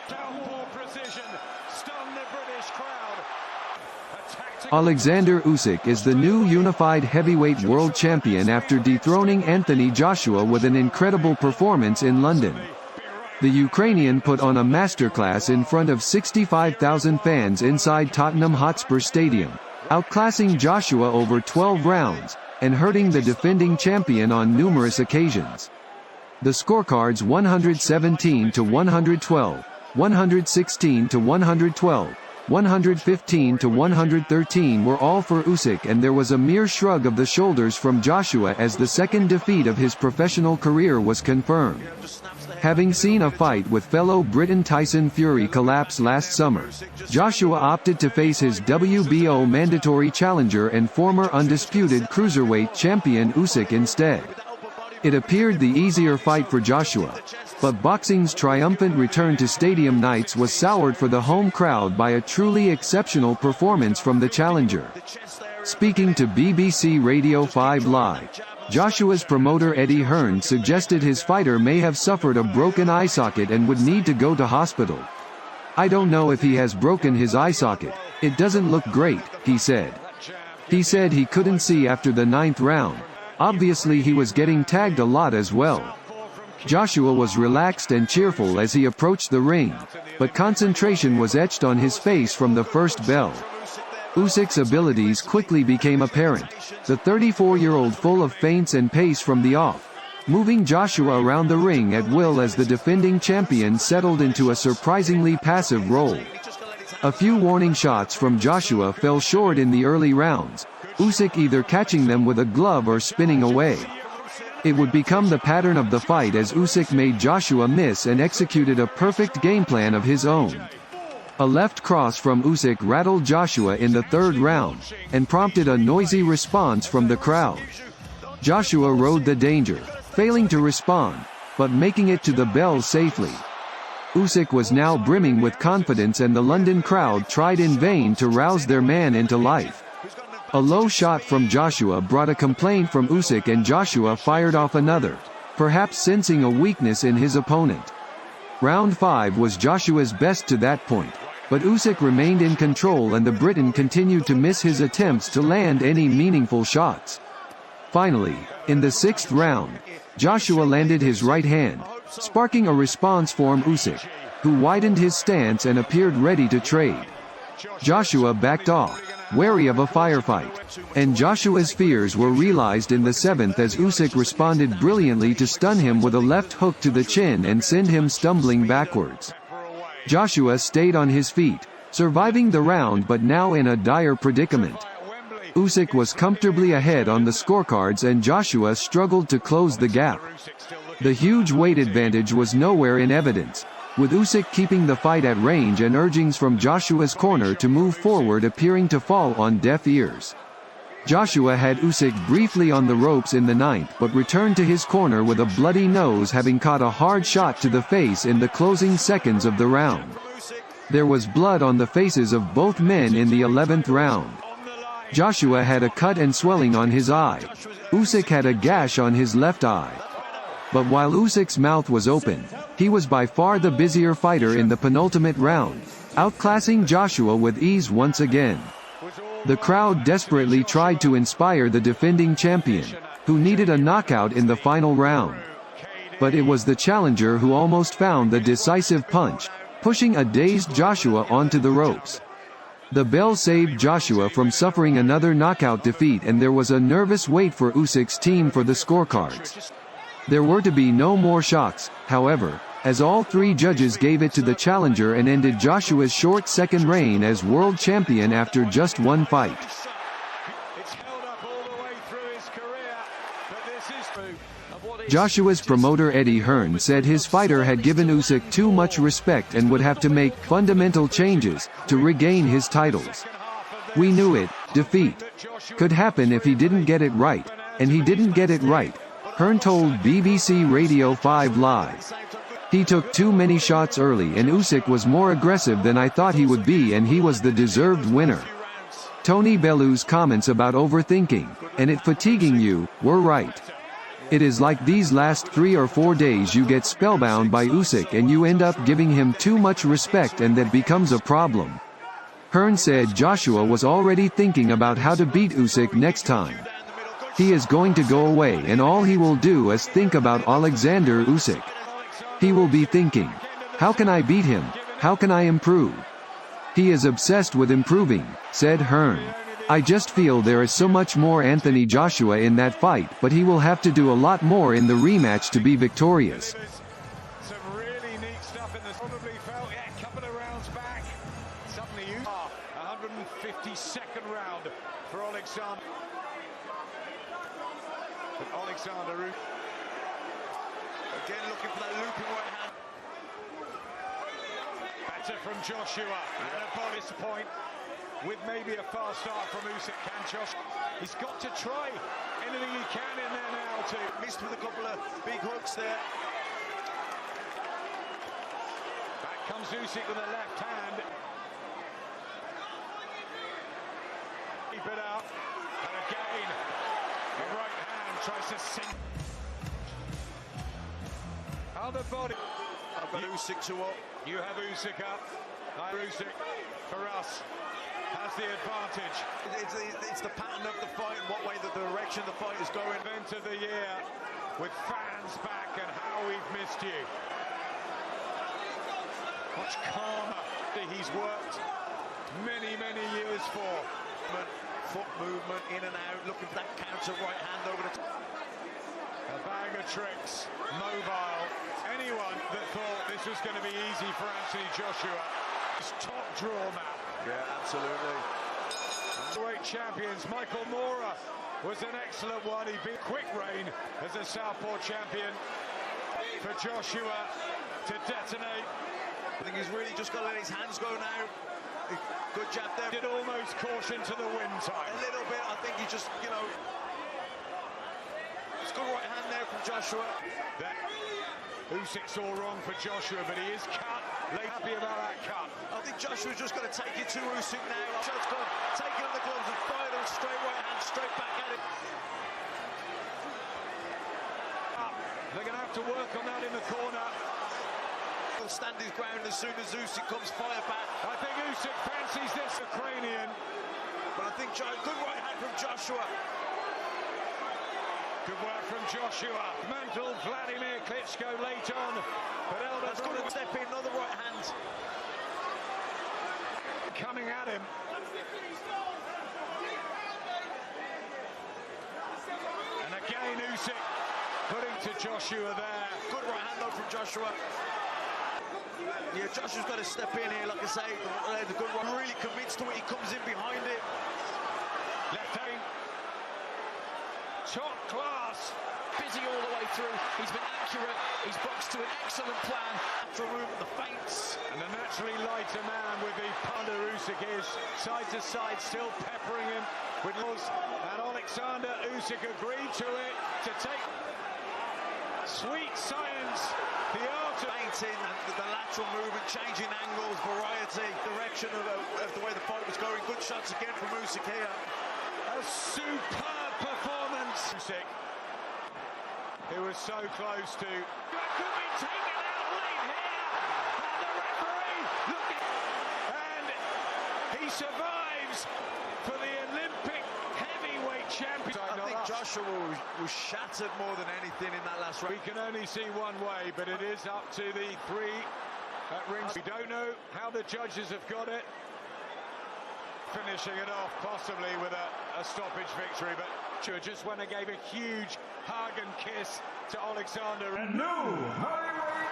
Downpour precision, stun the British crowd. Oleksandr Usyk is the new unified heavyweight world champion after dethroning Anthony Joshua with an incredible performance in London. The Ukrainian put on a masterclass in front of 65,000 fans inside Tottenham Hotspur Stadium, outclassing Joshua over 12 rounds, and hurting the defending champion on numerous occasions. The scorecards 117-112, 116-112, 115-113 were all for Usyk, and there was a mere shrug of the shoulders from Joshua as the second defeat of his professional career was confirmed. Having seen a fight with fellow Briton Tyson Fury collapse last summer, Joshua opted to face his WBO mandatory challenger and former undisputed cruiserweight champion Usyk instead. It appeared the easier fight for Joshua, but boxing's triumphant return to stadium nights was soured for the home crowd by a truly exceptional performance from the challenger. Speaking to BBC Radio 5 Live, Joshua's promoter Eddie Hearn suggested his fighter may have suffered a broken eye socket and would need to go to hospital. "I don't know if he has broken his eye socket. It doesn't look great," he said. He said he couldn't see after the 9th round. Obviously he was getting tagged a lot as well. Joshua was relaxed and cheerful as he approached the ring, but concentration was etched on his face from the first bell. Usyk's abilities quickly became apparent, the 34-year-old full of feints and pace from the off, moving Joshua around the ring at will as the defending champion settled into a surprisingly passive role. A few warning shots from Joshua fell short in the early rounds, Usyk either catching them with a glove or spinning away. It would become the pattern of the fight as Usyk made Joshua miss and executed a perfect game plan of his own. A left cross from Usyk rattled Joshua in the 3rd round, and prompted a noisy response from the crowd. Joshua rode the danger, failing to respond, but making it to the bell safely. Usyk was now brimming with confidence, and the London crowd tried in vain to rouse their man into life. A low shot from Joshua brought a complaint from Usyk, and Joshua fired off another, perhaps sensing a weakness in his opponent. Round 5 was Joshua's best to that point, but Usyk remained in control and the Briton continued to miss his attempts to land any meaningful shots. Finally, in the 6th round, Joshua landed his right hand, sparking a response from Usyk, who widened his stance and appeared ready to trade. Joshua backed off, wary of a firefight, and Joshua's fears were realized in the 7th as Usyk responded brilliantly to stun him with a left hook to the chin and send him stumbling backwards. Joshua stayed on his feet, surviving the round but now in a dire predicament. Usyk was comfortably ahead on the scorecards and Joshua struggled to close the gap. The huge weight advantage was nowhere in evidence, with Usyk keeping the fight at range and urgings from Joshua's corner to move forward appearing to fall on deaf ears. Joshua had Usyk briefly on the ropes in the 9th but returned to his corner with a bloody nose, having caught a hard shot to the face in the closing seconds of the round. There was blood on the faces of both men in the 11th round. Joshua had a cut and swelling on his eye. Usyk had a gash on his left eye. But while Usyk's mouth was open, he was by far the busier fighter in the penultimate round, outclassing Joshua with ease once again. The crowd desperately tried to inspire the defending champion, who needed a knockout in the final round. But it was the challenger who almost found the decisive punch, pushing a dazed Joshua onto the ropes. The bell saved Joshua from suffering another knockout defeat, and there was a nervous wait for Usyk's team for the scorecards. There were to be no more shocks, however, as all 3 judges gave it to the challenger and ended Joshua's short second reign as world champion after just 1 fight. Joshua's promoter Eddie Hearn said his fighter had given Usyk too much respect and would have to make fundamental changes to regain his titles. "We knew it, defeat could happen if he didn't get it right, and he didn't get it right," Hearn told BBC Radio 5 Live. "He took too many shots early and Usyk was more aggressive than I thought he would be, and he was the deserved winner." Tony Bellew's comments about overthinking and it fatiguing you were right. It is like these last 3 or 4 days you get spellbound by Usyk and you end up giving him too much respect and that becomes a problem. Hearn said Joshua was already thinking about how to beat Usyk next time. He is going to go away and all he will do is think about Oleksandr Usyk. He will be thinking, how can I beat him? How can I improve? He is obsessed with improving, said Hearn. I just feel there is so much more Anthony Joshua in that fight, but he will have to do a lot more in the rematch to be victorious. Some really neat stuff in this. Probably felt, yeah, a couple of rounds back. Suddenly, 152nd round for Oleksandr. But Oleksandr Usyk again looking for that looping right hand. Better from Joshua and a bonus point. With maybe a fast start from Usyk, can Josh? He's got to try anything he can in there now to missed with a couple of big hooks there. Back comes Usyk with a left hand. Keep it up, and again, the right hand tries to sink. Other body. But Usyk to up. You have Usyk up. Usyk for us has the advantage. It's the pattern of the fight and what way the direction the fight is going. Event of the year with fans back and how we've missed you. Much calmer than he's worked many years for. Foot movement in and out, looking for that counter right hand over the top. A bag of tricks, mobile. Anyone that thought this was going to be easy for Anthony Joshua is top draw man. Yeah, absolutely. Great champions. Michael Mora was an excellent one. He beat quick reign as a southpaw champion for Joshua to detonate. I think he's really just got to let his hands go now. Good jab there. Did almost caution to the wind time. A little bit. I think he just, you know. It's good right hand there from Joshua. That Usyk's all wrong for Joshua, but he is cut. Happy about that cut. I think Joshua's just got to take it to Usyk now. Shot's gone, take it on the gloves and fire them straight right hand, straight back at it. They're going to have to work on that in the corner. He'll stand his ground as soon as Usyk comes fire back. I think Usyk fancies this Ukrainian. But I think good right hand from Joshua. Good work from Joshua. Mantle Vladimir Klitschko late on. But Elder's got to step in, another right hand. Coming at him. And again Usyk putting to Joshua there. Good right hand though from Joshua. Yeah, Joshua's got to step in here, like I say. The good one really commits to it. He comes in behind it. Left hand. Top class. Busy all the way through. He's been accurate. He's boxed to an excellent plan. After room at the feints. And the naturally lighter man with the punter Usyk is side to side, still peppering him with laws. And Oleksandr Usyk agreed to it to take sweet science. The art of feinting and the lateral movement, changing angles, variety, direction of the way the fight was going. Good shots again from Usyk here. A superb performance. Usyk, who was so close to. That could be taken out late here. And the referee looking. And he survives for the Olympic heavyweight champion. I think Joshua was shattered more than anything in that last round. We can only see one way, but it is up to the three at rings. We don't know how the judges have got it. Finishing it off possibly with a stoppage victory, but just went and gave a huge hug and kiss to Oleksandr. And new heavyweight